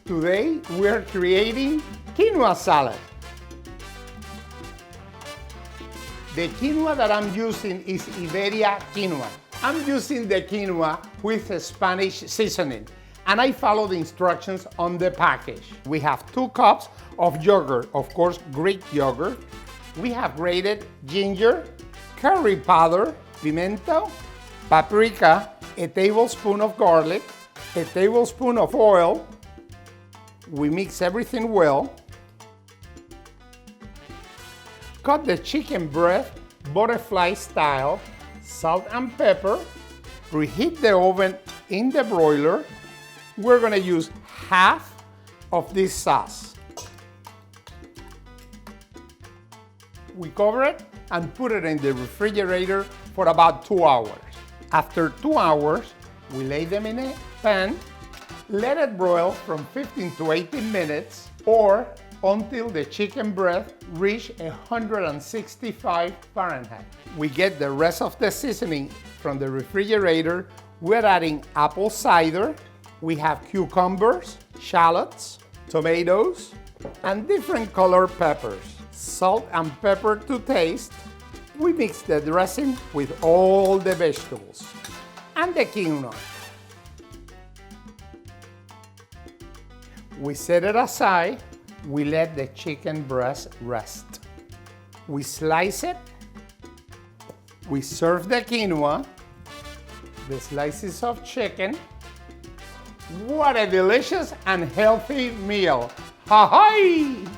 Today we're creating quinoa salad. The quinoa that I'm using is Iberia quinoa. I'm using the quinoa with a Spanish seasoning, and I follow the instructions on the package. We have 2 cups of yogurt, of course Greek yogurt. We have grated ginger, curry powder, pimento, paprika, a tablespoon of garlic, a tablespoon of oil. We mix everything well. Cut the chicken breast butterfly style, salt and pepper. Preheat the oven in the broiler. We're gonna use half of this sauce. We cover it and put it in the refrigerator for about 2 hours. After 2 hours, we lay them in a pan, let it broil from 15 to 18 minutes or until the chicken breast reach 165 Fahrenheit. We get the rest of the seasoning from the refrigerator. We're adding apple cider. We have cucumbers, shallots, tomatoes, and different color peppers. Salt and pepper to taste. We mix the dressing with all the vegetables and the quinoa. We set it aside. We let the chicken breast rest. We slice it. We serve the quinoa, the slices of chicken. What a delicious and healthy meal. Ha-ha!